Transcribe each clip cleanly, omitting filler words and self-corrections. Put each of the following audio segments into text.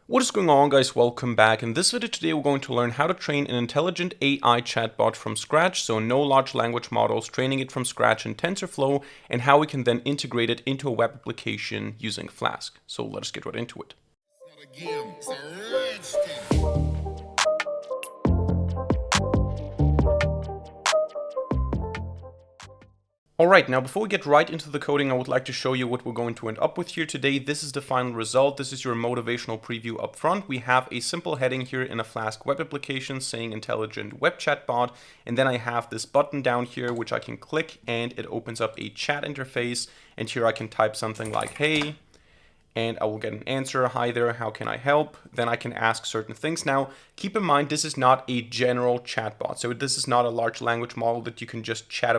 What is going on, guys? Welcome back. In this video today we're going to learn how to train an intelligent AI chatbot from scratch, so no large language models, training it from scratch in Tensorflow, and how we can then integrate it into a web application using Flask. So let us get right into it. Alright, now before we get right into the coding, I would like to show you what we're going to end up with here today. This is the final result. This is your motivational preview up front. We have a simple heading here in a Flask web application saying intelligent web chatbot, and then I have this button down here which I can click and it opens up a chat interface, and here I can type something like hey, and I will get an answer. Hi there, how can I help? Then I can ask certain things. Now, keep in mind, this is not a general chatbot. So this is not a large language model that you can just chat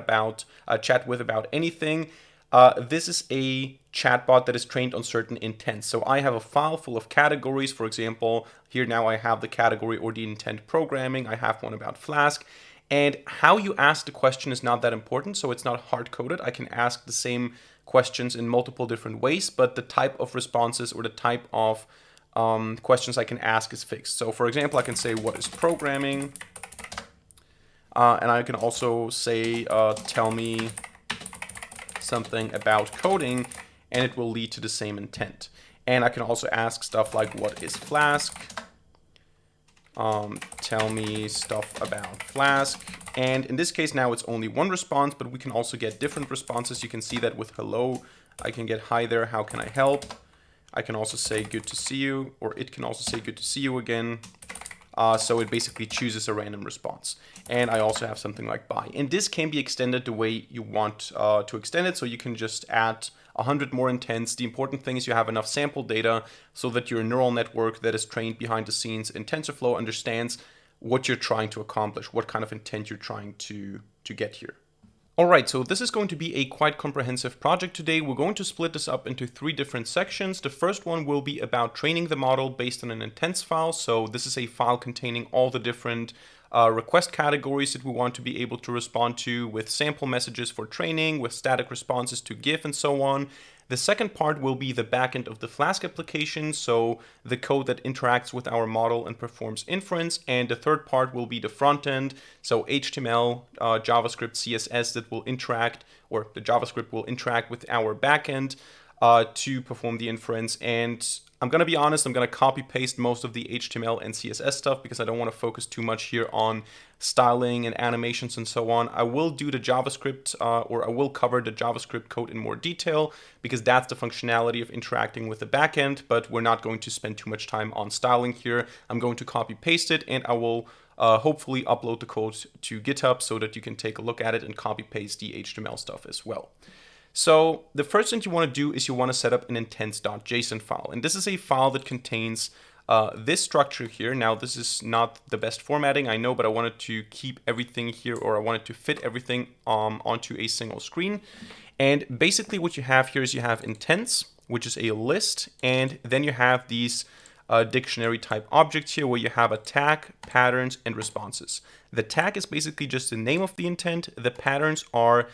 with about anything. This is a chatbot that is trained on certain intents. So I have a file full of categories. For example, here now I have the category or the intent programming. I have one about Flask. And how you ask the question is not that important, so it's not hard-coded. I can ask the same questions in multiple different ways, but the type of responses or the type of questions I can ask is fixed. So for example, I can say, what is programming? And I can also say, tell me something about coding, and it will lead to the same intent. And I can also ask stuff like, what is Flask? Tell me stuff about Flask. And in this case now it's only one response, but we can also get different responses. You can see that with hello, I can get hi there, how can I help? I can also say good to see you, or it can also say good to see you again. So it basically chooses a random response. And I also have something like bye. And this can be extended the way you want to extend it. So you can just add 100 more intents. The important thing is you have enough sample data so that your neural network that is trained behind the scenes in TensorFlow understands what you're trying to accomplish, what kind of intent you're trying to get here. Alright, so this is going to be a quite comprehensive project today. We're going to split this up into 3 different sections. The first one will be about training the model based on an intents file. So this is a file containing all the different request categories that we want to be able to respond to, with sample messages for training, with static responses to give, and so on. The second part will be the backend of the Flask application, so the code that interacts with our model and performs inference. And the third part will be the front end, so HTML, JavaScript, CSS that will interact, or the JavaScript will interact with our backend to perform the inference. And I'm going to be honest, I'm going to copy paste most of the HTML and CSS stuff because I don't want to focus too much here on styling and animations and so on. I will do the JavaScript or I will cover the JavaScript code in more detail because that's the functionality of interacting with the backend, but we're not going to spend too much time on styling here. I'm going to copy paste it, and I will hopefully upload the code to GitHub so that you can take a look at it and copy paste the HTML stuff as well. So the first thing you want to do is you want to set up an intents.json file. And this is a file that contains this structure here. Now, this is not the best formatting, I know, but I wanted to keep everything here, or I wanted to fit everything onto a single screen. And basically what you have here is you have intents, which is a list, and then you have these dictionary type objects here where you have a tag, patterns, and responses. The tag is basically just the name of the intent. The patterns are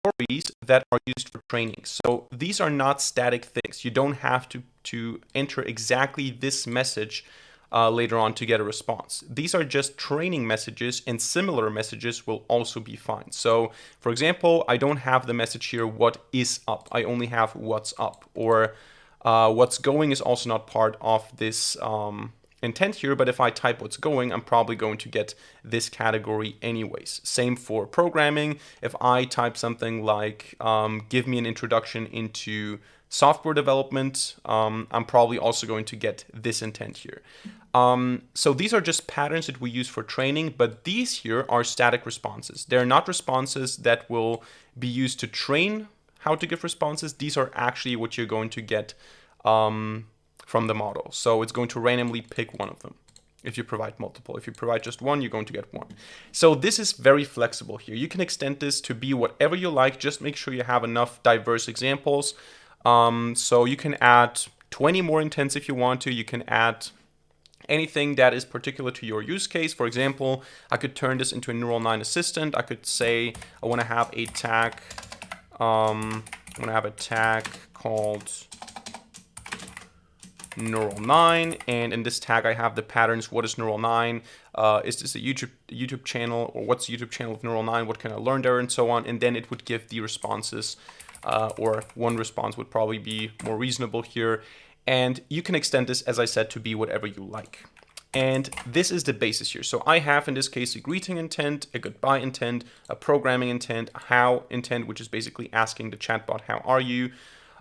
queries that are used for training. So these are not static things. You don't have to enter exactly this message later on to get a response. These are just training messages, and similar messages will also be fine. So for example, I don't have the message here, what is up? I only have what's up, or what's going is also not part of this intent here, but if I type what's going, I'm probably going to get this category anyways. Same for programming. If I type something like give me an introduction into software development, I'm probably also going to get this intent here. So these are just patterns that we use for training, but these here are static responses. They're not responses that will be used to train how to give responses. These are actually what you're going to get from the model. So it's going to randomly pick one of them. If you provide multiple, if you provide just one, you're going to get one. So this is very flexible here. You can extend this to be whatever you like. Just make sure you have enough diverse examples. So you can add 20 more intents if you want to. You can add anything that is particular to your use case. For example, I could turn this into a neural 9 assistant. I could say I want to have a tag. I want to have a tag called neural 9, and in this tag I have the patterns. What is neural 9? Is this a YouTube channel, or what's the YouTube channel of neural 9? What can I learn there, and so on. And then it would give the responses, or one response would probably be more reasonable here. And you can extend this, as I said, to be whatever you like. And this is the basis here. So I have, in this case, a greeting intent, a goodbye intent, a programming intent, a how intent, which is basically asking the chatbot, how are you?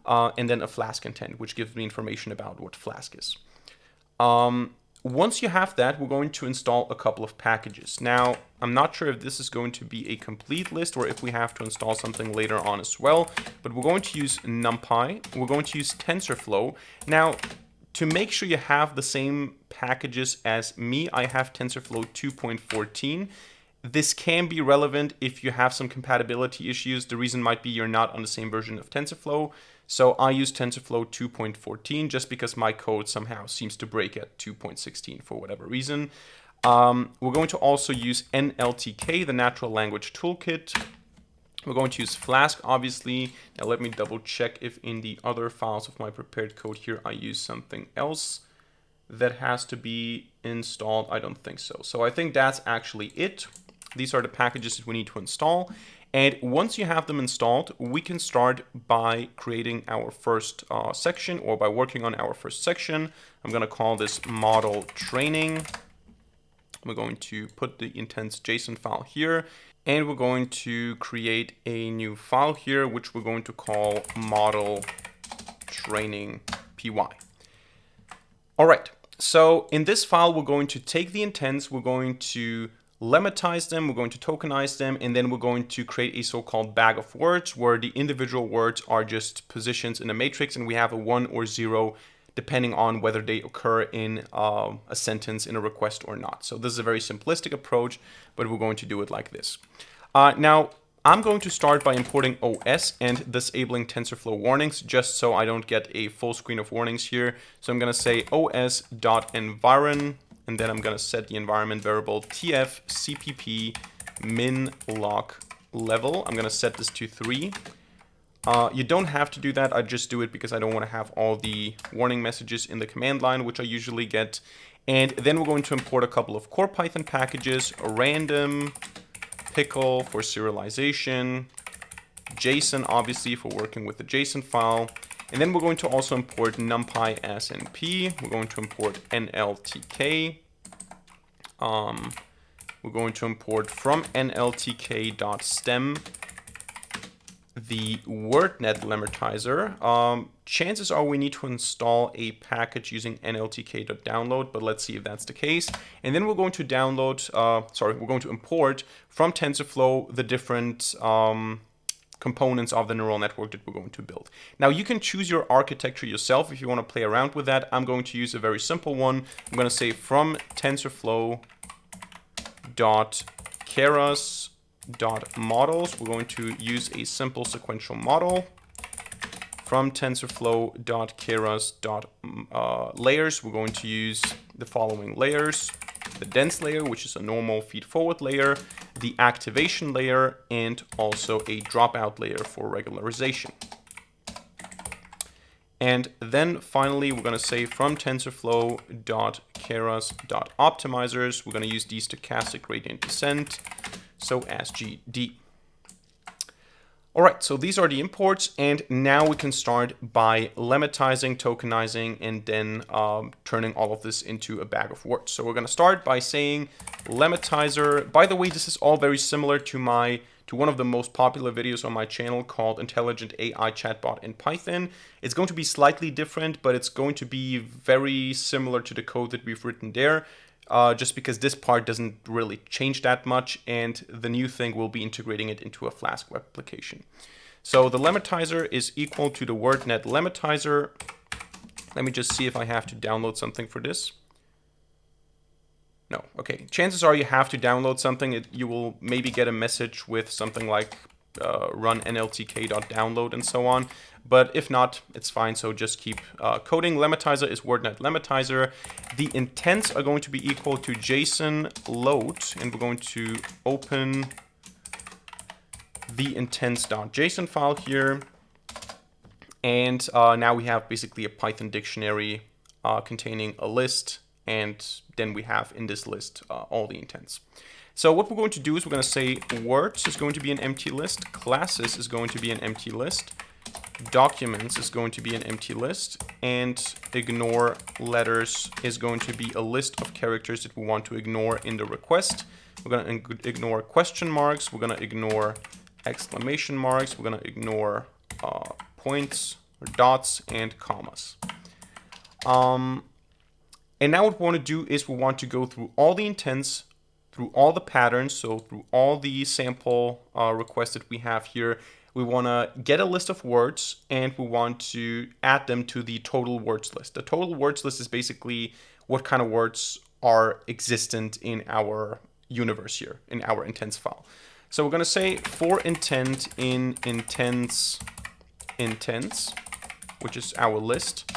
And then a Flask intent, which gives me information about what Flask is. Once you have that, we're going to install a couple of packages. Now, I'm not sure if this is going to be a complete list or if we have to install something later on as well, but we're going to use NumPy. We're going to use TensorFlow. Now, to make sure you have the same packages as me, I have TensorFlow 2.14. This can be relevant if you have some compatibility issues. The reason might be you're not on the same version of TensorFlow. So I use TensorFlow 2.14 just because my code somehow seems to break at 2.16 for whatever reason. We're going to also use NLTK, the Natural Language Toolkit. We're going to use Flask, obviously. Now let me double check if in the other files of my prepared code here I use something else that has to be installed. I don't think so. So I think that's actually it. These are the packages that we need to install. And once you have them installed, we can start by creating our first section, or by working on our first section. I'm going to call this model training. We're going to put the intents JSON file here, and we're going to create a new file here, which we're going to call model training py. All right, so in this file, we're going to take the intents, we're going to lemmatize them, we're going to tokenize them, and then we're going to create a so-called bag of words where the individual words are just positions in a matrix, and we have a 1 or 0 depending on whether they occur in a sentence, in a request or not. So this is a very simplistic approach, but we're going to do it like this. Now, I'm going to start by importing OS and disabling TensorFlow warnings, just so I don't get a full screen of warnings here. So I'm going to say os.environ, and then I'm going to set the environment variable tf_cpp min_lock level. I'm going to set this to 3. You don't have to do that. I just do it because I don't want to have all the warning messages in the command line, which I usually get. And then we're going to import a couple of core Python packages, a random, pickle for serialization, JSON obviously for working with the JSON file. And then we're going to also import numpy as np. We're going to import nltk. We're going to import from nltk.stem the WordNet lemmertizer. Chances are we need to install a package using nltk.download, but let's see if that's the case. And then we're going to we're going to import from TensorFlow the different components of the neural network that we're going to build. Now you can choose your architecture yourself if you want to play around with that. I'm going to use a very simple one. I'm going to say from TensorFlow.keras.models, we're going to use a simple sequential model. From TensorFlow.keras.layers, we're going to use the following layers: the dense layer, which is a normal feed-forward layer, the activation layer, and also a dropout layer for regularization. And then finally, we're going to say from TensorFlow.keras.optimizers, we're going to use the stochastic gradient descent, so as GD. All right, so these are the imports, and now we can start by lemmatizing, tokenizing, and then turning all of this into a bag of words. So we're going to start by saying lemmatizer. By the way, this is all very similar to one of the most popular videos on my channel called Intelligent AI Chatbot in Python. It's going to be slightly different, but it's going to be very similar to the code that we've written there. Just because this part doesn't really change that much, and the new thing will be integrating it into a Flask web application. So the lemmatizer is equal to the WordNet lemmatizer. Let me just see if I have to download something for this. No, okay. Chances are you have to download something. You will maybe get a message with something like run nltk.download and so on. But if not, it's fine. So just keep coding. Lemmatizer is WordNet lemmatizer. The intents are going to be equal to JSON load, and we're going to open the intents.json file here. And now we have basically a Python dictionary containing a list, and then we have in this list all the intents. So what we're going to do is we're going to say words is going to be an empty list, classes is going to be an empty list, documents is going to be an empty list, and ignore letters is going to be a list of characters that we want to ignore in the request. We're going to ignore question marks, we're going to ignore exclamation marks, we're going to ignore points or dots and commas. And now what we want to do is we want to go through all the intents, through all the patterns, so through all the sample requests that we have here. We want to get a list of words and we want to add them to the total words list. The total words list is basically what kind of words are existent in our universe here, in our intents file. So we're going to say for intent in intents, which is our list,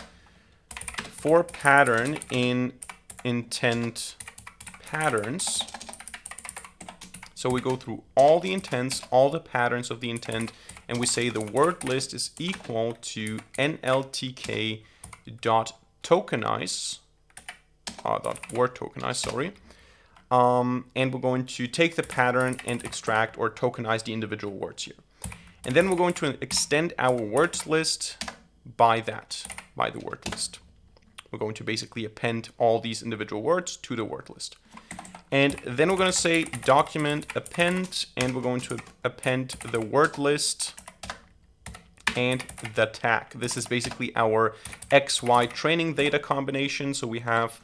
for pattern in intent patterns. So we go through all the intents, all the patterns of the intent, and we say the word list is equal to nltk.tokenize, word tokenize, sorry. And we're going to take the pattern and extract or tokenize the individual words here. And then we're going to extend our words list by the word list. We're going to basically append all these individual words to the word list. And then we're going to say document append, and we're going to append the word list and the tag. This is basically our XY training data combination. So we have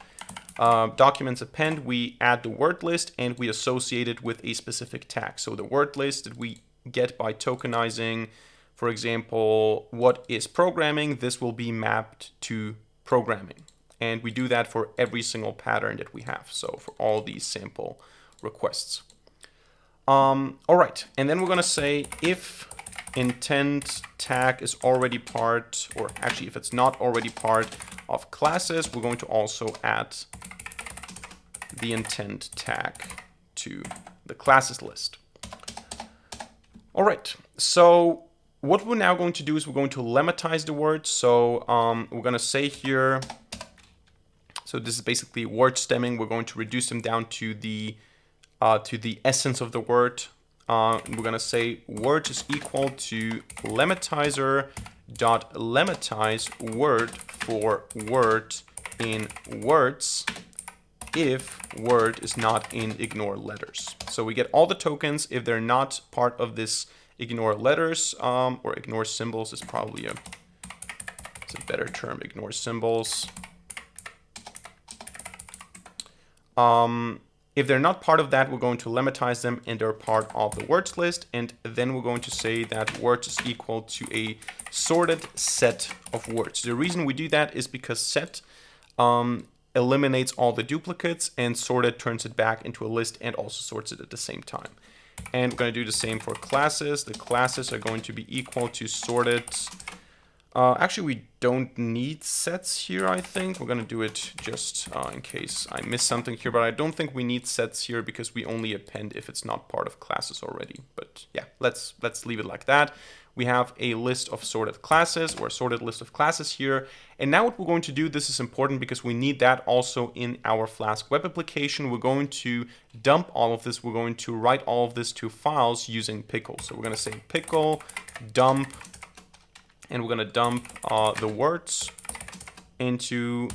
documents append, we add the word list, and we associate it with a specific tag. So the word list that we get by tokenizing, for example, what is programming, this will be mapped to programming. And we do that for every single pattern that we have. So for all these sample requests. All right, and then we're going to say if intent tag is already part, or actually if it's not already part of classes, we're going to also add the intent tag to the classes list. All right, so what we're now going to do is we're going to lemmatize the words. So we're going to say here, so this is basically word stemming. We're going to reduce them down to the essence of the word. We're going to say words is equal to lemmatizer.lemmatize word for word in words if word is not in ignore letters. So we get all the tokens if they're not part of this ignore letters, or ignore symbols is probably it's a better term, ignore symbols. If they're not part of that, we're going to lemmatize them and they're part of the words list. And then we're going to say that words is equal to a sorted set of words. The reason we do that is because set eliminates all the duplicates and sorted turns it back into a list and also sorts it at the same time. And we're going to do the same for classes. The classes are going to be equal to sorted. Actually, we don't need sets here, I think. We're going to do it just in case I miss something here. But I don't think we need sets here because we only append if it's not part of classes already. But yeah, let's leave it like that. We have a list of sorted classes, or a sorted list of classes here. And now what we're going to do, this is important because we need that also in our Flask web application. We're going to dump all of this. We're going to write all of this to files using pickle. So we're going to say pickle dump, and we're going to dump the words into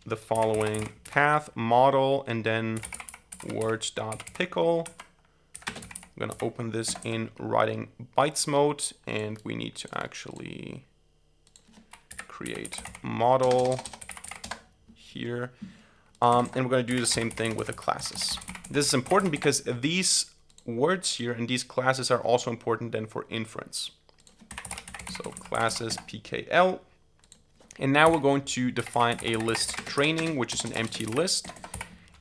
the following path, model, and then words.pickle. I'm going to open this in writing bytes mode, and we need to actually create model here. And we're going to do the same thing with the classes. This is important because these words here and these classes are also important then for inference. So classes pkl. And now we're going to define a list training, which is an empty list.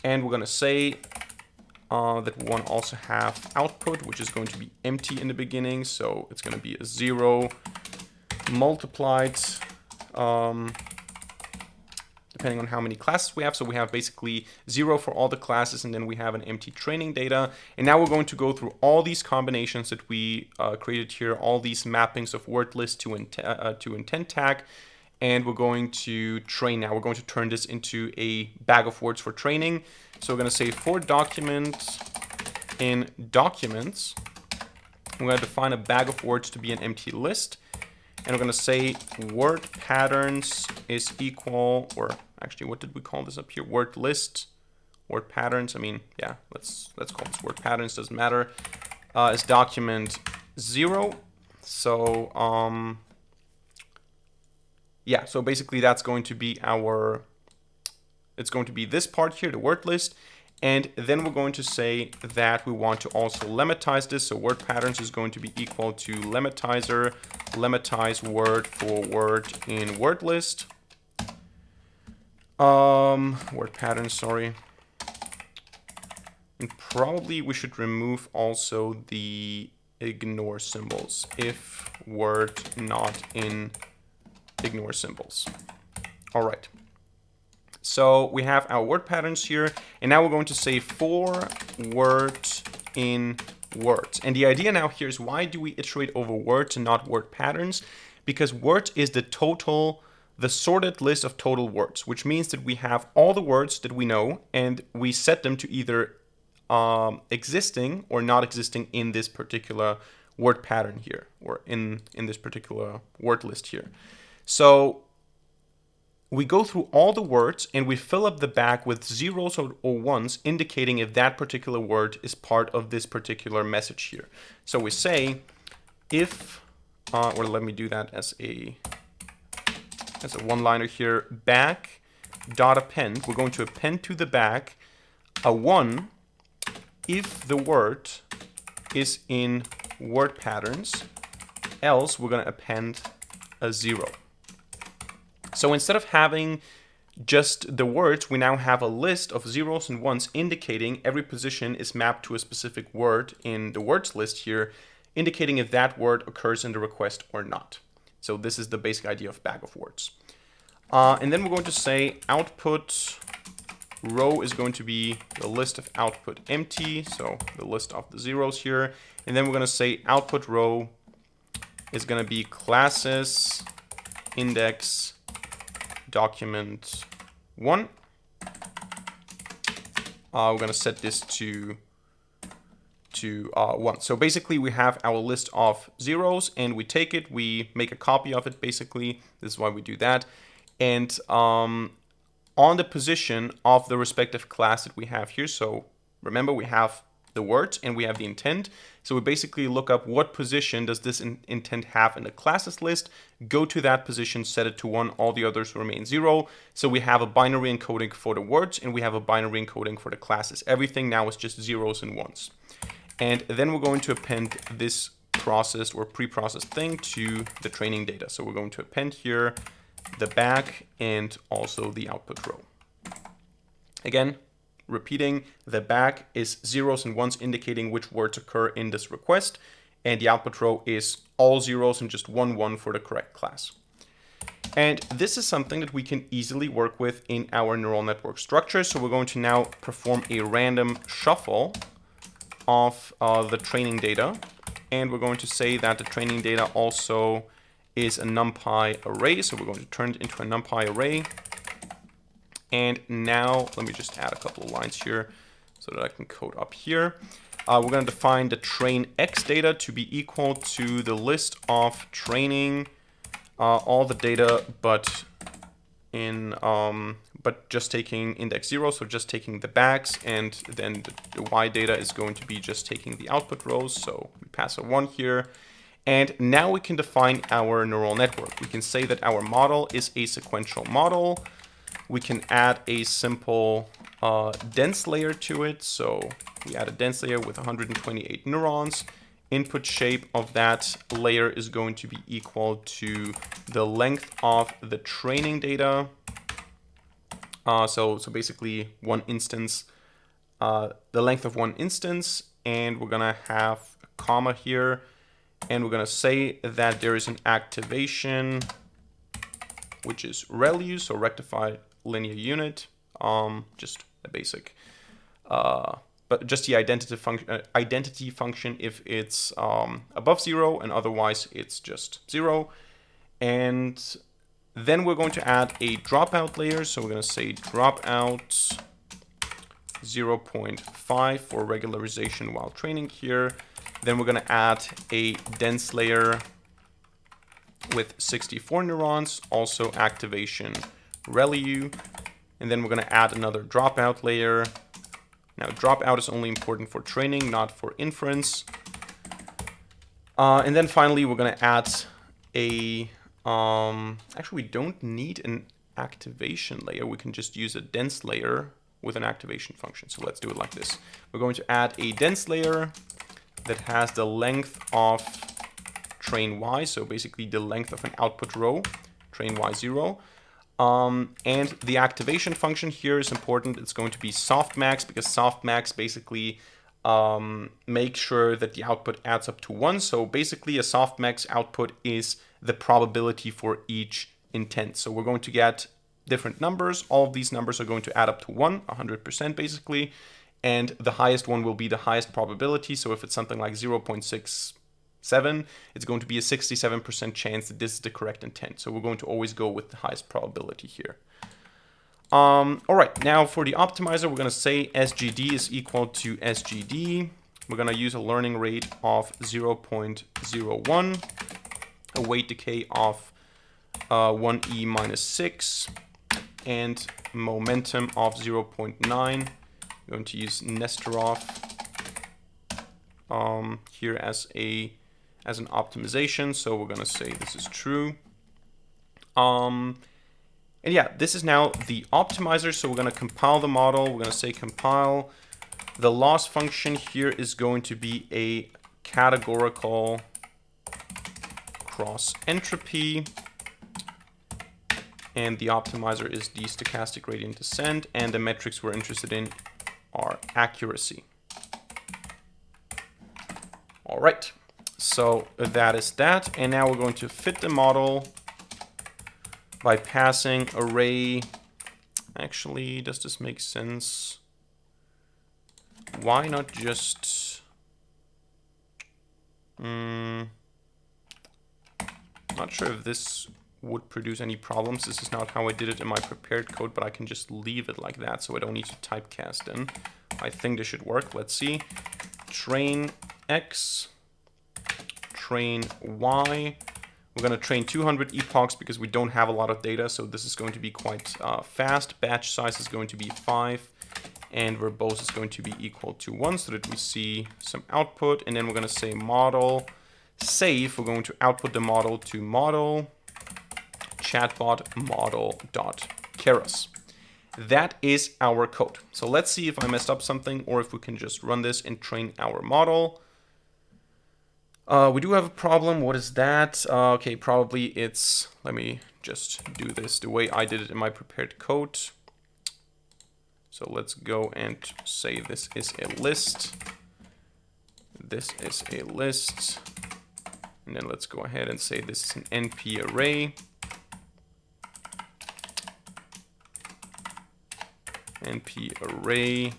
And we're going to say that we want to also have output, which is going to be empty in the beginning. So it's going to be a 0 multiplied, depending on how many classes we have. So we have basically 0 for all the classes, and then we have an empty training data. And now we're going to go through all these combinations that we created here, all these mappings of word list to intent tag. and we're going to train now. We're going to turn this into a bag of words for training. So we're going to say for document in documents, we're going to define a bag of words to be an empty list. And we're going to say word patterns is equal, or actually, what did we call this up here? Word list, word patterns. I mean, yeah, let's call this word patterns, doesn't matter. Is document 0. So, yeah, so basically that's going to be it's going to be this part here, the word list. And then we're going to say that we want to also lemmatize this. So word patterns is going to be equal to lemmatizer, lemmatize word for word in word list. Word patterns, sorry. And probably we should remove also the ignore symbols if word not in ignore symbols. All right. So we have our word patterns here, and now we're going to say for words in words. And the idea now here is, why do we iterate over words and not word patterns? Because words is the sorted list of total words, which means that we have all the words that we know, and we set them to either existing or not existing in this particular word pattern here, or in this particular word list here. So we go through all the words and we fill up the bag with zeros or ones, indicating if that particular word is part of this particular message here. So we say if, or let me do that as a one-liner here, bag dot append. We're going to append to the bag a 1 if the word is in word patterns, else we're going to append a 0. So instead of having just the words, we now have a list of zeros and ones indicating every position is mapped to a specific word in the words list here, indicating if that word occurs in the request or not. So this is the basic idea of bag of words. And then we're going to say output row is going to be the list of output empty, so the list of the zeros here. And then we're going to say output row is going to be classes index document 1. We're going to set this to 1. So basically we have our list of zeros, and we take it, we make a copy of it basically. This is why we do that. And on the position of the respective class that we have here, so remember we have the words and we have the intent. So we basically look up what position does this intent have in the classes list, go to that position, set it to 1, all the others remain 0. So we have a binary encoding for the words and we have a binary encoding for the classes. Everything now is just zeros and ones. And then we're going to append this processed or pre-processed thing to the training data. So we're going to append here the bag and also the output row. Again, repeating, the bag is zeros and ones indicating which words occur in this request, and the output row is all zeros and just 1 1 for the correct class. And this is something that we can easily work with in our neural network structure. So we're going to now perform a random shuffle of the training data, and we're going to say that the training data also is a NumPy array. So we're going to turn it into a NumPy array. And now let me just add a couple of lines here so that I can code up here. We're going to define the train X data to be equal to the list of training all the data, but just taking index 0, so just taking the bags, and then the Y data is going to be just taking the output rows. So we pass a 1 here. And now we can define our neural network. We can say that our model is a sequential model. We can add a simple dense layer to it. So we add a dense layer with 128 neurons. Input shape of that layer is going to be equal to the length of the training data. So basically one instance, the length of one instance, and we're gonna have a comma here, and we're gonna say that there is an activation, which is ReLU, so rectified linear unit, just a basic, but just the identity function if it's above 0, and otherwise it's just 0. And Then we're going to add a dropout layer. So we're going to say dropout 0.5 for regularization while training here. Then we're going to add a dense layer with 64 neurons, also activation ReLU. And then we're going to add another dropout layer. Now, dropout is only important for training, not for inference. And then finally, we're going to add a... actually, we don't need an activation layer. We can just use a dense layer with an activation function. So let's do it like this. We're going to add a dense layer that has the length of train y, so basically the length of an output row, train y0. And the activation function here is important. It's going to be softmax, because softmax basically makes sure that the output adds up to 1. So basically a softmax output is the probability for each intent. So we're going to get different numbers. All of these numbers are going to add up to 1, 100% basically. And the highest one will be the highest probability. So if it's something like 0.67, it's going to be a 67% chance that this is the correct intent. So we're going to always go with the highest probability here. All right, now for the optimizer, we're going to say SGD is equal to SGD. We're going to use a learning rate of 0.01, a weight decay of 1e minus 6, and momentum of 0.9. I'm going to use Nesterov here as an optimization. So we're going to say this is true. And yeah, this is now the optimizer. So we're going to compile the model. We're going to say compile. The loss function here is going to be a categorical cross entropy. And the optimizer is the stochastic gradient descent. And the metrics we're interested in are accuracy. All right, so that is that. And now we're going to fit the model by passing array. Actually, does this make sense? Why not just... not sure if this would produce any problems. This is not how I did it in my prepared code, but I can just leave it like that so I don't need to typecast in. I think this should work. Let's see. Train X, train Y. We're going to train 200 epochs because we don't have a lot of data, so this is going to be quite fast. Batch size is going to be 5, and verbose is going to be equal to 1, so that we see some output. And then we're going to say model save. We're going to output the model to model chatbot model.keras. That is our code. So let's see if I messed up something or if we can just run this and train our model. We do have a problem. What is that? Okay, probably it's, let me just do this the way I did it in my prepared code. So let's go and say this is a list. This is a list. And then let's go ahead and say this is an NP array. NP array.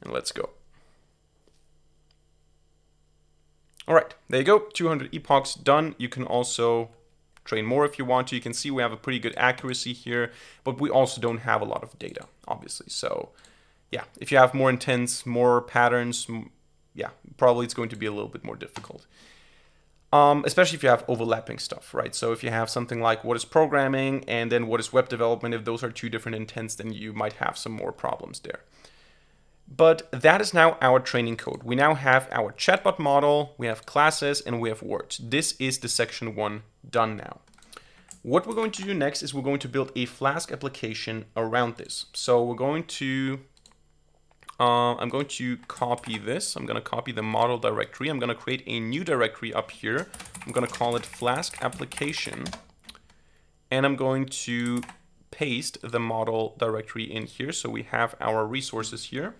And let's go. All right, there you go. 200 epochs done. You can also train more if you want to. You can see we have a pretty good accuracy here, but we also don't have a lot of data, obviously. So yeah, if you have more intents, more patterns, yeah, probably it's going to be a little bit more difficult. Especially if you have overlapping stuff, right? So if you have something like what is programming and then what is web development, if those are two different intents, then you might have some more problems there. But that is now our training code. We now have our chatbot model, we have classes, and we have words. This is the section 1 done now. What we're going to do next is we're going to build a Flask application around this. So we're going to, I'm going to copy this. I'm going to copy the model directory. I'm going to create a new directory up here. I'm going to call it Flask application. And I'm going to paste the model directory in here. So we have our resources here.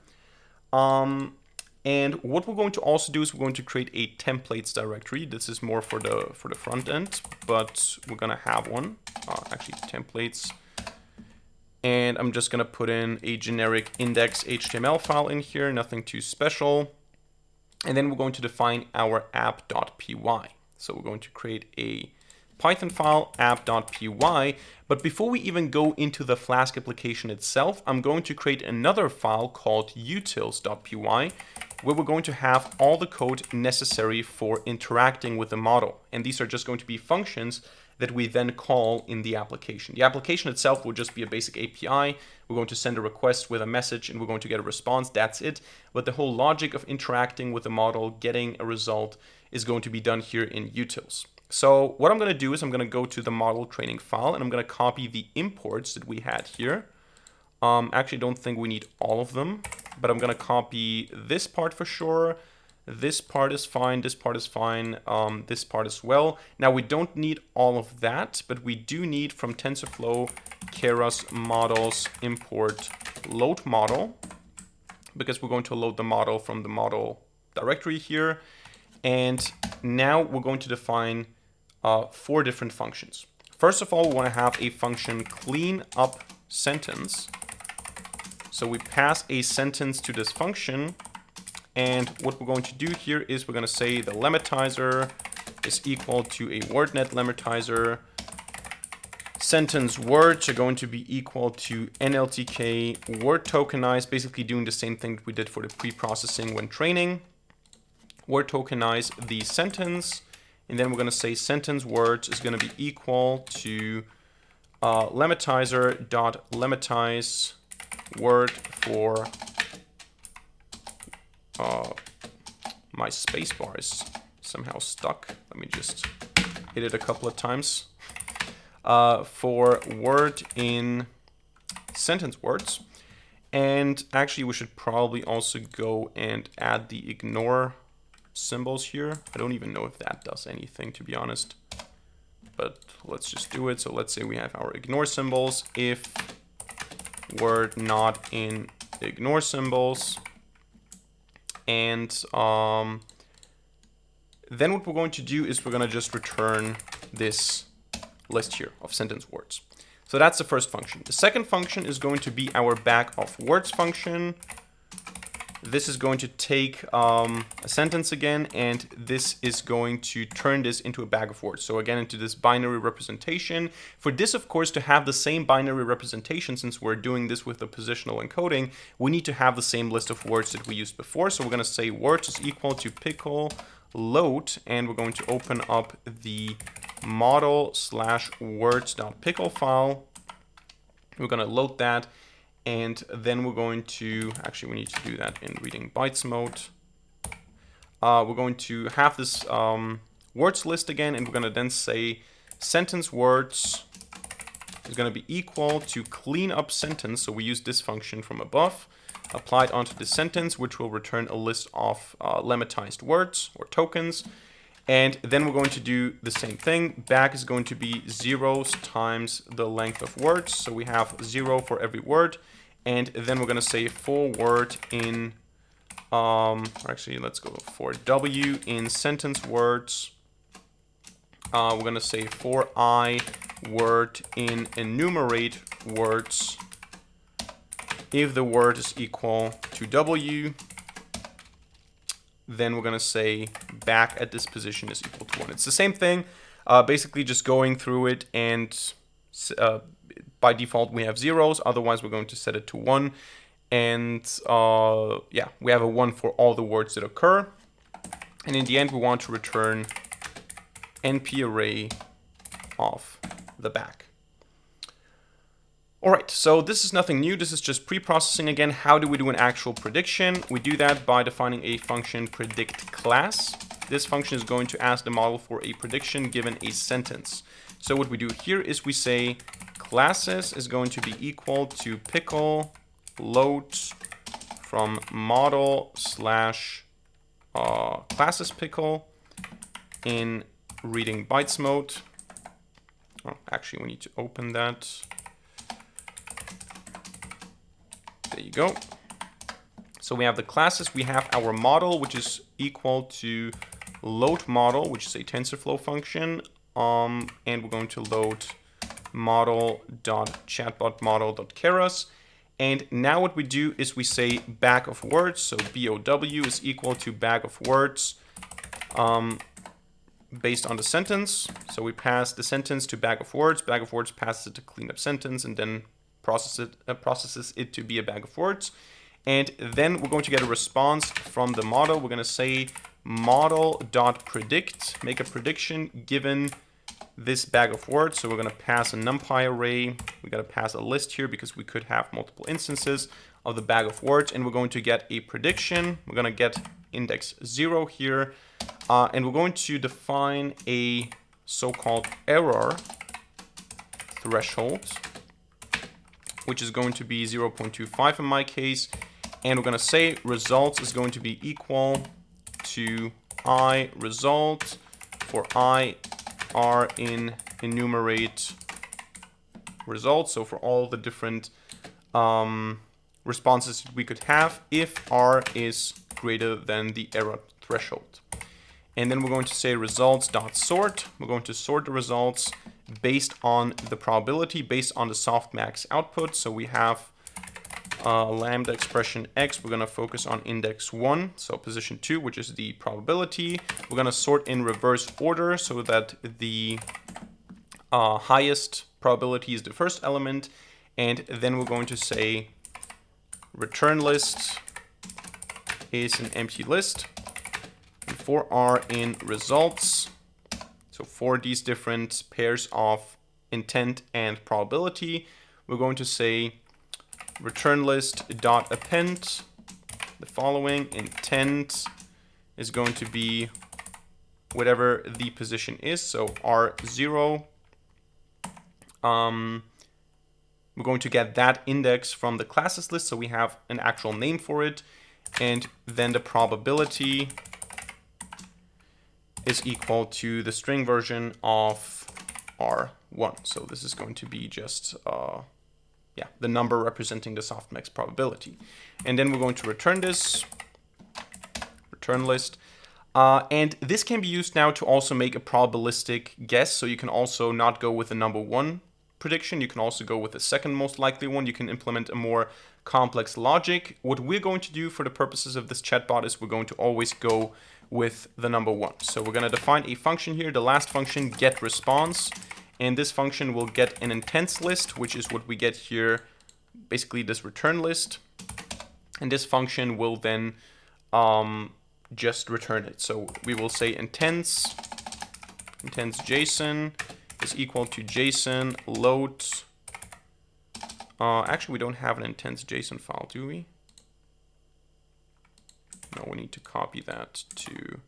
And what we're going to also do is we're going to create a templates directory. This is more for the front end, but we're going to have one, actually templates. And I'm just going to put in a generic index HTML file in here, nothing too special. And then we're going to define our app.py. So we're going to create a Python file, app.py. But before we even go into the Flask application itself, I'm going to create another file called utils.py, where we're going to have all the code necessary for interacting with the model. And these are just going to be functions that we then call in the application. The application itself will just be a basic API. We're going to send a request with a message and we're going to get a response. That's it. But the whole logic of interacting with the model, getting a result, is going to be done here in utils. So what I'm going to do is I'm going to go to the model training file and I'm going to copy the imports that we had here. Actually, don't think we need all of them, but I'm going to copy this part for sure. This part is fine, this part is fine, this part as well. Now we don't need all of that, but we do need from TensorFlow keras models import load model, because we're going to load the model from the model directory here. And now we're going to define 4 different functions. First of all, we want to have a function clean up sentence. So we pass a sentence to this function. And what we're going to do here is we're going to say the lemmatizer is equal to a WordNet lemmatizer. Sentence words are going to be equal to NLTK word tokenize, basically doing the same thing that we did for the pre-processing when training. Word tokenize the sentence. And then we're going to say sentence words is going to be equal to lemmatizer.lemmatize word for my spacebar is somehow stuck. Let me just hit it a couple of times. For word in sentence words. And actually, we should probably also go and add the ignore symbols here. I don't even know if that does anything, to be honest. But let's just do it. So let's say we have our ignore symbols. If word not in ignore symbols. And then what we're going to do is we're going to just return this list here of sentence words. So that's the first function. The second function is going to be our bag of words function. This is going to take a sentence again, and this is going to turn this into a bag of words. So again, into this binary representation. For this, of course, to have the same binary representation, since we're doing this with the positional encoding, we need to have the same list of words that we used before. So we're going to say words is equal to pickle load, and we're going to open up the model/words.pickle file. We're going to load that. And then we're going to, actually we need to do that in reading bytes mode. We're going to have this words list again, and we're going to then say sentence words is going to be equal to clean up sentence. So we use this function from above, applied onto the sentence, which will return a list of lemmatized words or tokens. And then we're going to do the same thing. Back is going to be zeros times the length of words. So we have 0 for every word. And then we're going to say for word in, actually, let's go for W in sentence words. We're going to say for I word in enumerate words. If the word is equal to W, then we're going to say back at this position is equal to 1. It's the same thing, basically just going through it, and by default we have zeros, otherwise we're going to set it to 1. And yeah, we have a 1 for all the words that occur. And in the end, we want to return NP array of the back. All right, so this is nothing new. This is just pre-processing again. How do we do an actual prediction? We do that by defining a function predict class. This function is going to ask the model for a prediction given a sentence. So what we do here is we say classes is going to be equal to pickle load from model/classes pickle in reading bytes mode. Oh, actually, we need to open that. There you go. So we have the classes, we have our model, which is equal to load model, which is a TensorFlow function. And we're going to load model.chatbot model.keras. And now what we do is we say bag of words. So BOW is equal to bag of words. based on the sentence. So we pass the sentence to bag of words passes it to cleanup sentence, and then processes it to be a bag of words. And then we're going to get a response from the model. We're going to say model.predict, make a prediction given this bag of words. So we're going to pass a NumPy array. We got to pass a list here because we could have multiple instances of the bag of words, and we're going to get a prediction. We're going to get index 0 here, and we're going to define a so-called error threshold, which is going to be 0.25 in my case, and we're going to say results is going to be equal to I result for I are in enumerate results. So for all the different responses we could have, if R is greater than the error threshold. And then we're going to say results.sort. We're going to sort the results based on the probability, based on the softmax output. So we have lambda expression x. We're going to focus on index 1, so position 2, which is the probability. We're going to sort in reverse order so that the highest probability is the first element. And then we're going to say return list is an empty list. And for R in results, so for these different pairs of intent and probability, we're going to say return list dot append the following. Intent is going to be whatever the position is, so R0. We're going to get that index from the classes list, so we have an actual name for it, and then the probability is equal to the string version of R1. So this is going to be just the number representing the softmax probability. And then we're going to return this, return list. And this can be used now to also make a probabilistic guess. So you can also not go with the number 1 prediction. You can also go with the second most likely one. You can implement a more complex logic. What we're going to do for the purposes of this chatbot is we're going to always go with the number 1. So we're going to define a function here, the last function, get response. And this function will get an intents list, which is what we get here, basically this return list. And this function will then just return it. So we will say intents JSON is equal to JSON load. Actually, we don't have an intents JSON file, do we? No, we need to copy that to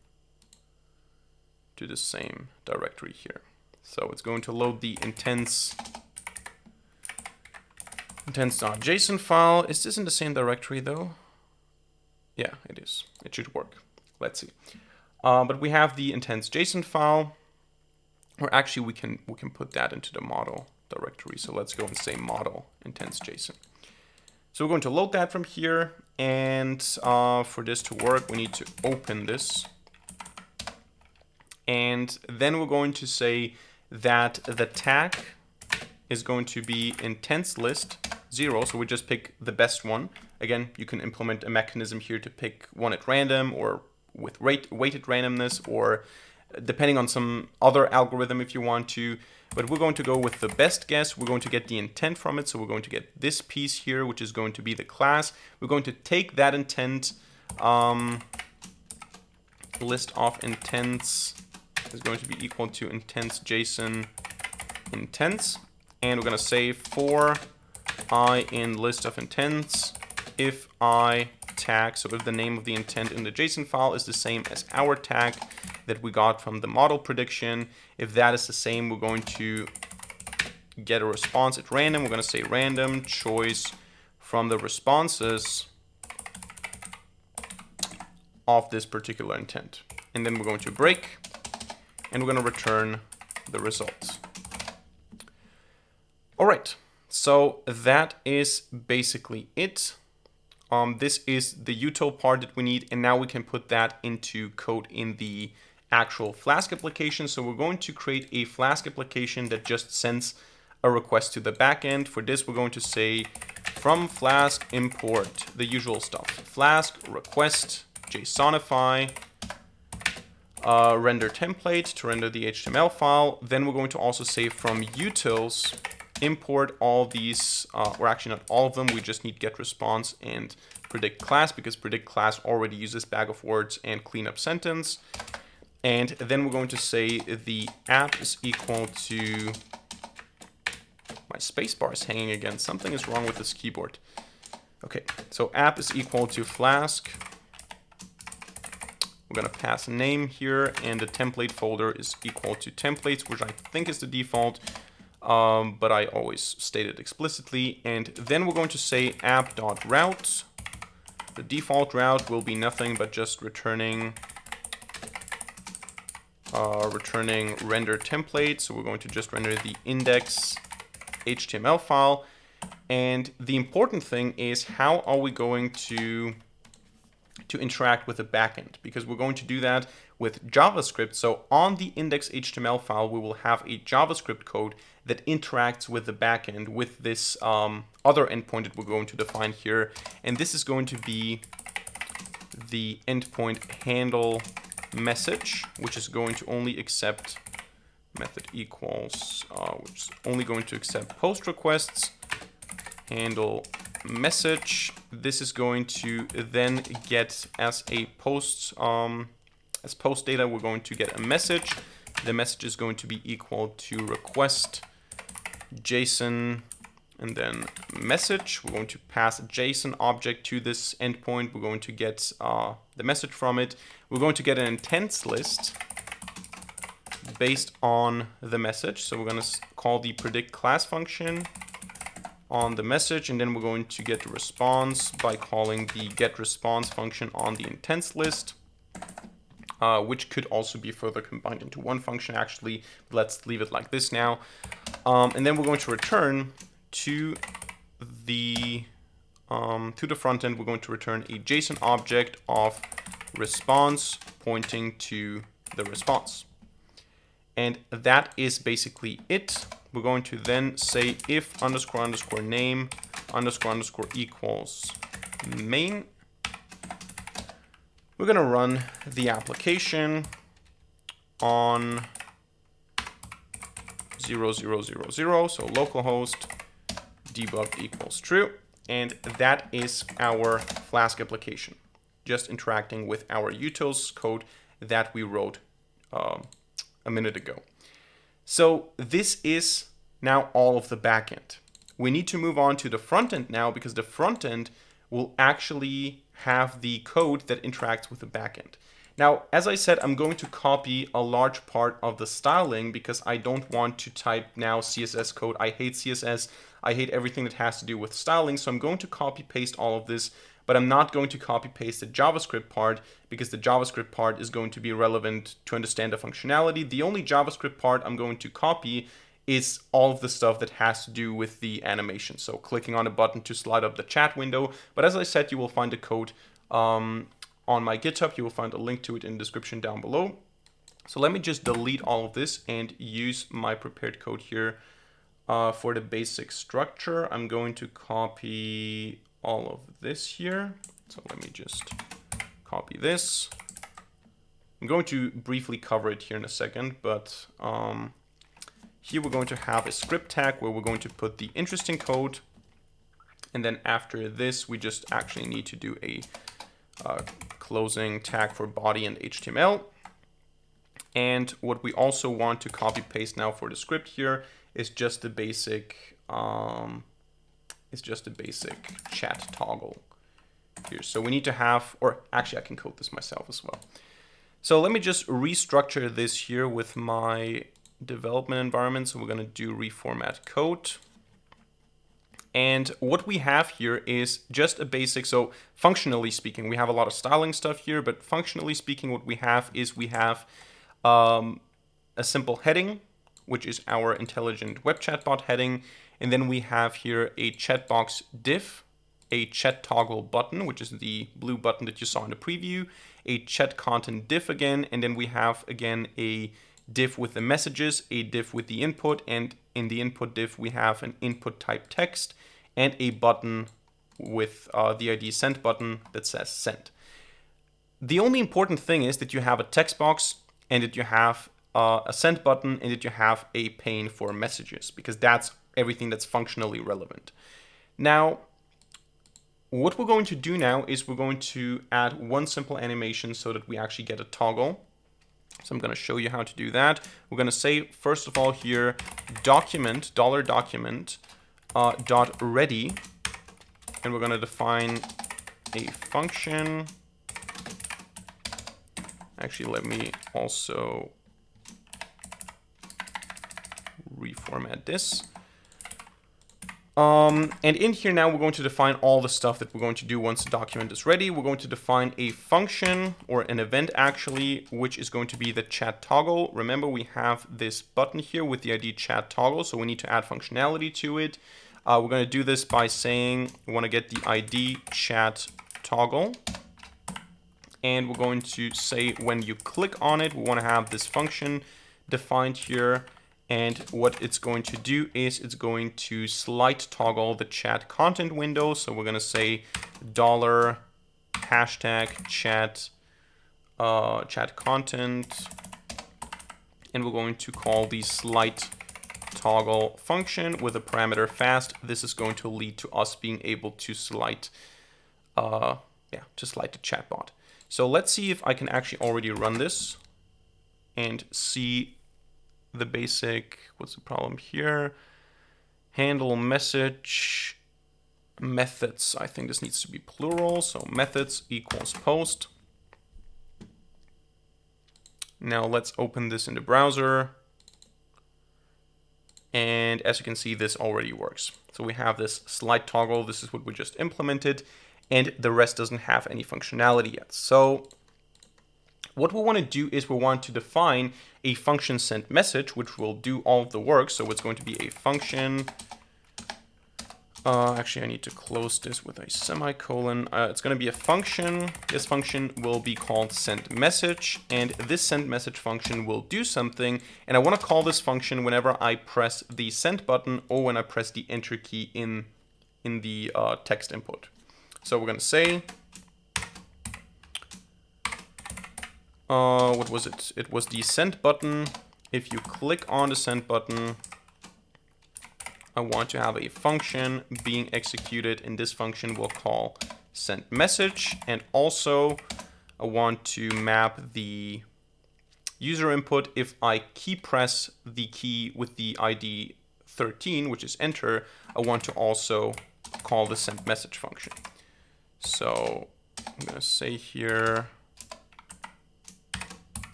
the same directory here. So it's going to load the intents.json file. Is this in the same directory though? Yeah, it is. It should work. Let's see. But we have the intents.json file, or actually we can put that into the model directory. So let's go and say model intents.json. So we're going to load that from here, and for this to work, we need to open this. And then we're going to say that the tag is going to be intents list 0. So we just pick the best one. Again, you can implement a mechanism here to pick one at random, or with weighted randomness, or depending on some other algorithm if you want to. But we're going to go with the best guess. We're going to get the intent from it. So we're going to get this piece here, which is going to be the class. We're going to take that intent, list of intents is going to be equal to intents.json intents. And we're going to say for I in list of intents, if I tag, so if the name of the intent in the JSON file is the same as our tag that we got from the model prediction, if that is the same, we're going to get a response at random. We're going to say random choice from the responses of this particular intent. And then we're going to break, and we're going to return the results. All right, so that is basically it. This is the util part that we need, and now we can put that into code in the actual Flask application. So we're going to create a Flask application that just sends a request to the backend. For this, we're going to say from Flask import the usual stuff. Flask request JSONify render template to render the HTML file. Then we're going to also say from utils, import all these, or actually not all of them, we just need get response and predict class, because predict class already uses bag of words and cleanup sentence. And then we're going to say the app is equal to, my spacebar is hanging again. Something is wrong with this keyboard. Okay, so app is equal to Flask. We're going to pass a name here, and the template folder is equal to templates, which I think is the default, but I always state it explicitly. And then we're going to say app.route. The default route will be nothing but just returning render template. So we're going to just render the index HTML file. And the important thing is, how are we going to interact with the backend? Because we're going to do that with JavaScript. So on the index HTML file, we will have a JavaScript code that interacts with the backend with this other endpoint that we're going to define here. And this is going to be the endpoint handle message, which is going to only accept method equals, which is only going to accept post requests. Handle message. This is going to then get as a post data, we're going to get a message. The message is going to be equal to request JSON and then message. We're going to pass a JSON object to this endpoint. We're going to get the message from it. We're going to get an intents list based on the message. So we're going to call the predict class function on the message, and then we're going to get the response by calling the get response function on the intents list, which could also be further combined into one function actually. Let's leave it like this now. And then we're going to return to the front end, we're going to return a JSON object of response pointing to the response. And that is basically it. We're going to then say if underscore underscore name underscore underscore equals main. We're going to run the application on 0000, so localhost debug equals true. And that is our Flask application, just interacting with our utils code that we wrote a minute ago. So this is now all of the backend. We need to move on to the front end now, because the front end will actually have the code that interacts with the backend. Now, as I said, I'm going to copy a large part of the styling because I don't want to type now CSS code. I hate CSS. I hate everything that has to do with styling. So I'm going to copy paste all of this, but I'm not going to copy paste the JavaScript part because the JavaScript part is going to be relevant to understand the functionality. The only JavaScript part I'm going to copy is all of the stuff that has to do with the animation. So clicking on a button to slide up the chat window. But as I said, you will find the code on my GitHub. You will find a link to it in the description down below. So let me just delete all of this and use my prepared code here for the basic structure. I'm going to copy all of this here. So let me just copy this. I'm going to briefly cover it here in a second, but here we're going to have a script tag where we're going to put the interesting code. And then after this, we just actually need to do a closing tag for body and HTML. And what we also want to copy paste now for the script here is just the basic chat toggle here. So we need to have, or actually I can code this myself as well. So let me just restructure this here with my development environment. So we're going to do reformat code. And what we have here is just a basic, so functionally speaking, we have a lot of styling stuff here, but functionally speaking, what we have is we have a simple heading, which is our intelligent web chatbot heading. And then we have here a chatbox div, a chat toggle button, which is the blue button that you saw in the preview, a chat content div again, and then we have again a div with the messages, a div with the input, and in the input div we have an input type text and a button with the ID send button that says send. The only important thing is that you have a text box and that you have a send button, and that you have a pane for messages, because that's everything that's functionally relevant. Now, what we're going to do now is we're going to add one simple animation so that we actually get a toggle. So I'm going to show you how to do that. We're going to say, first of all, here, document, $document, dot ready, and we're going to define a function. Actually, let me also reformat this. And in here now, we're going to define all the stuff that we're going to do once the document is ready. We're going to define a function, or an event actually, which is going to be the chat toggle. Remember, we have this button here with the ID chat toggle, so we need to add functionality to it. We're going to do this by saying we want to get the ID chat toggle. And we're going to say when you click on it, we want to have this function defined here. And what it's going to do is it's going to slide toggle the chat content window. So we're going to say $hashtag chat chat content, and we're going to call the slide toggle function with a parameter fast. This is going to lead to us being able to slide the chatbot. So let's see if I can actually already run this and see the basic, what's the problem here? Handle message methods. I think this needs to be plural. So methods equals post. Now let's open this in the browser. And as you can see, this already works. So we have this slide toggle. This is what we just implemented. And the rest doesn't have any functionality yet. So what we want to do is we want to define a function send message, which will do all of the work. So it's going to be a function. Actually, I need to close this with a semicolon. It's going to be a function. This function will be called send message. And this send message function will do something. And I want to call this function whenever I press the send button or when I press the enter key in the text input. So we're going to say, what was it? It was the send button. If you click on the send button, I want to have a function being executed, and this function will call send message. And also I want to map the user input. If I key press the key with the ID 13, which is enter, I want to also call the send message function. So I'm going to say here,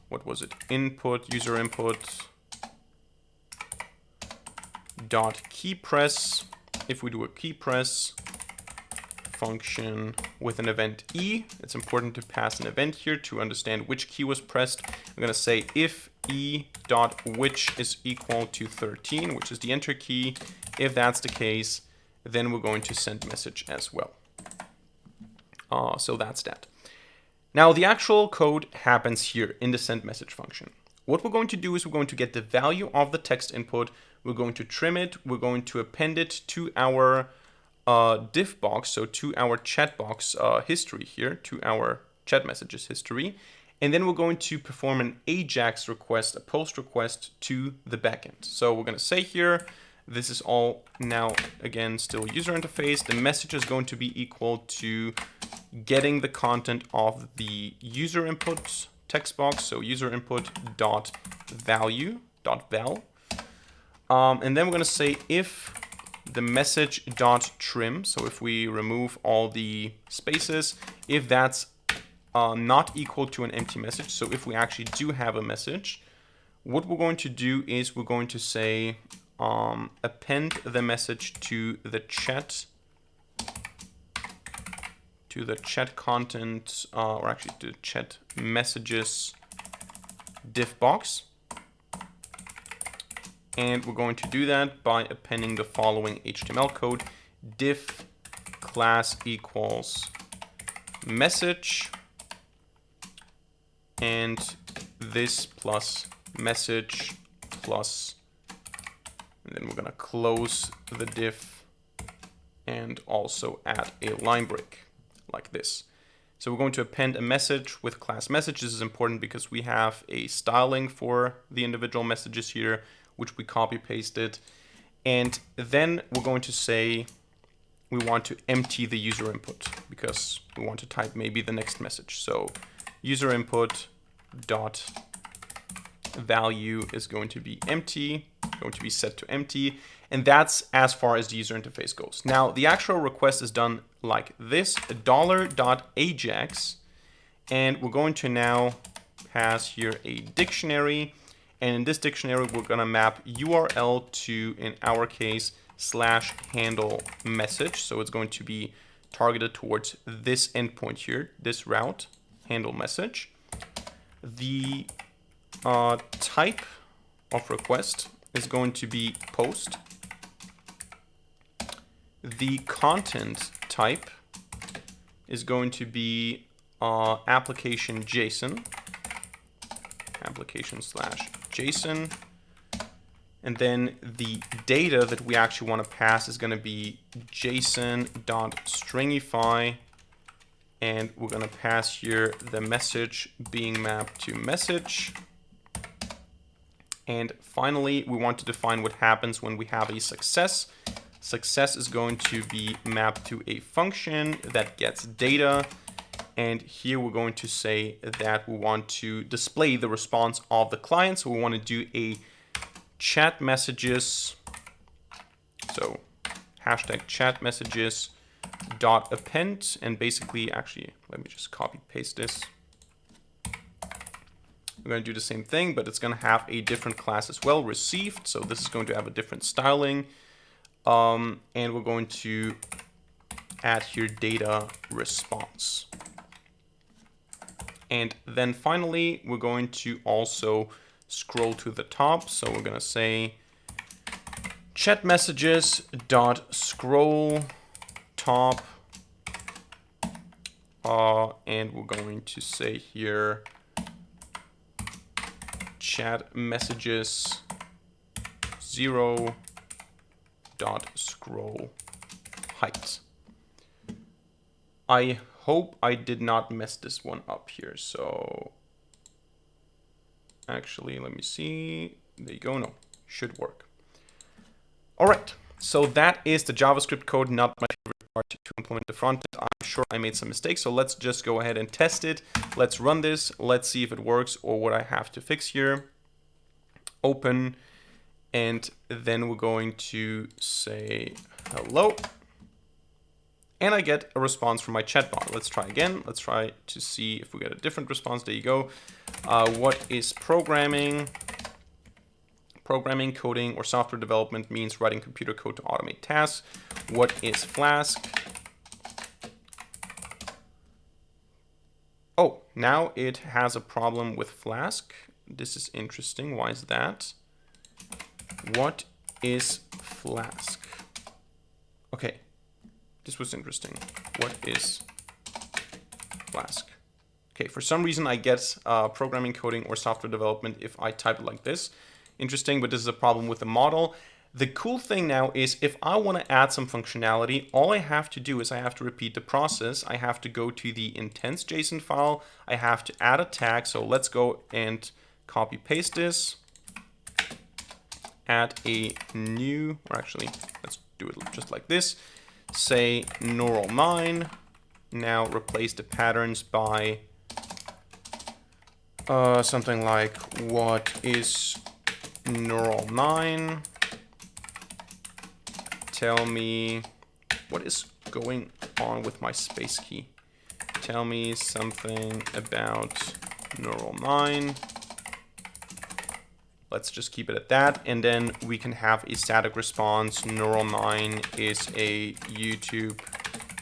what was it? Input, user input, dot key press. If we do a key press function with an event E, it's important to pass an event here to understand which key was pressed. I'm going to say if E dot which is equal to 13, which is the enter key. If that's the case, then we're going to send message as well. So that's that. Now the actual code happens here in the send message function. What we're going to do is we're going to get the value of the text input. We're going to trim it. We're going to append it to our div box, so to our chat box history here, to our chat messages history. And then we're going to perform an AJAX request, a post request to the backend. So we're going to say here, this is all now, again, still user interface. The message is going to be equal to getting the content of the user input text box. So user input dot value dot val. And then we're going to say if the message dot trim. So if we remove all the spaces, if that's not equal to an empty message. So if we actually do have a message, what we're going to do is we're going to say append the message to the chat content, or actually to chat messages div box. And we're going to do that by appending the following HTML code: div class equals message, and this plus message plus, and then we're going to close the div and also add a line break like this. So we're going to append a message with class message. This is important because we have a styling for the individual messages here, which we copy pasted. And then we're going to say we want to empty the user input because we want to type maybe the next message. So user input dot value is going to be empty, going to be set to empty. And that's as far as the user interface goes. Now, the actual request is done like this, $.ajax. And we're going to now pass here a dictionary. And in this dictionary, we're going to map URL to, in our case, /handle message. So it's going to be targeted towards this endpoint here, this route, handle message. The type of request is going to be post. The content type is going to be application JSON, application/JSON. And then the data that we actually want to pass is going to be JSON.stringify. And we're going to pass here the message being mapped to message. And finally, we want to define what happens when we have a success. Success is going to be mapped to a function that gets data. And here we're going to say that we want to display the response of the client. So we want to do a chat messages. So hashtag chat messages dot append. And basically, actually, let me just copy paste this. We're going to do the same thing, but it's going to have a different class as well, received. So this is going to have a different styling. And we're going to add here data response. And then finally, we're going to also scroll to the top. So we're going to say chat messages dot scroll top. And we're going to say here chat messages 0 dot scroll height. I hope I did not mess this one up here. So actually, let me see. There you go. No, should work. All right. So that is the JavaScript code, not my favorite part to implement the front end. I'm sure I made some mistakes. So let's just go ahead and test it. Let's run this. Let's see if it works or what I have to fix here. Open. And then we're going to say hello. And I get a response from my chatbot. Let's try again. Let's try to see if we get a different response. There you go. What is programming? Programming, coding, or software development means writing computer code to automate tasks. What is Flask? Oh, now it has a problem with Flask. This is interesting. Why is that? What is Flask? Okay, this was interesting. What is Flask? Okay, for some reason I get programming, coding, or software development if I type it like this. Interesting, but this is a problem with the model. The cool thing now is if I want to add some functionality, all I have to do is I have to repeat the process. I have to go to the intents JSON file. I have to add a tag. So let's go and copy paste this. Add a new, or actually, let's do it just like this. Say neural 9. Now replace the patterns by something like what is neural 9? Tell me what is going on with my space key. Tell me something about neural 9. Let's just keep it at that. And then we can have a static response. Neural 9 is a YouTube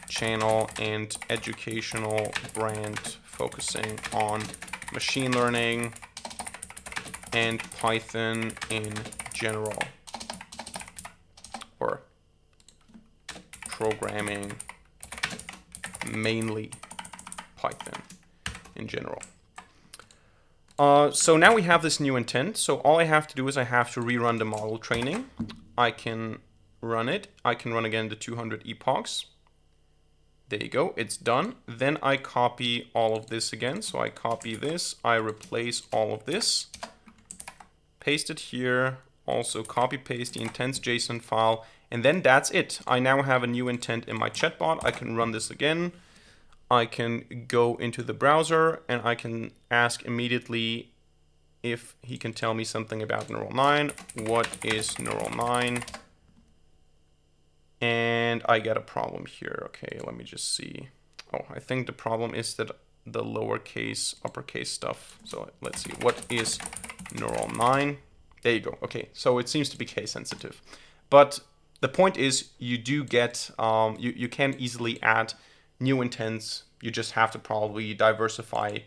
channel and educational brand focusing on machine learning and Python in general, or programming, mainly Python in general. So now we have this new intent. So all I have to do is I have to rerun the model training. I can run it. I can run again the 200 epochs. There you go, it's done. Then I copy all of this again. So I copy this, I replace all of this, paste it here, also copy paste the intents.json file, and then that's it. I now have a new intent in my chatbot. I can run this again. I can go into the browser and I can ask immediately if he can tell me something about neural 9. What is neural 9? And I get a problem here. Okay, let me just see. Oh, I think the problem is that the lowercase, uppercase stuff. So let's see, what is neural 9? There you go. Okay, so it seems to be case sensitive. But the point is you do get, you can easily add new intents. You just have to probably diversify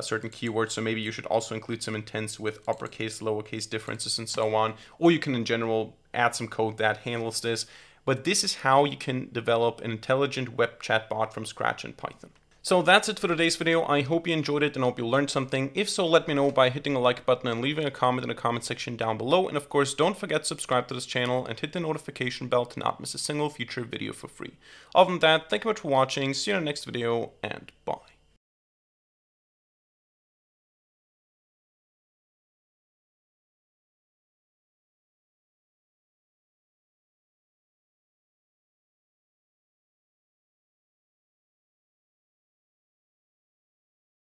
certain keywords. So maybe you should also include some intents with uppercase, lowercase differences and so on. Or you can in general add some code that handles this. But this is how you can develop an intelligent web chatbot from scratch in Python. So that's it for today's video. I hope you enjoyed it and hope you learned something. If so, let me know by hitting the like button and leaving a comment in the comment section down below. And of course, don't forget to subscribe to this channel and hit the notification bell to not miss a single future video for free. Other than that, thank you much for watching. See you in the next video and bye.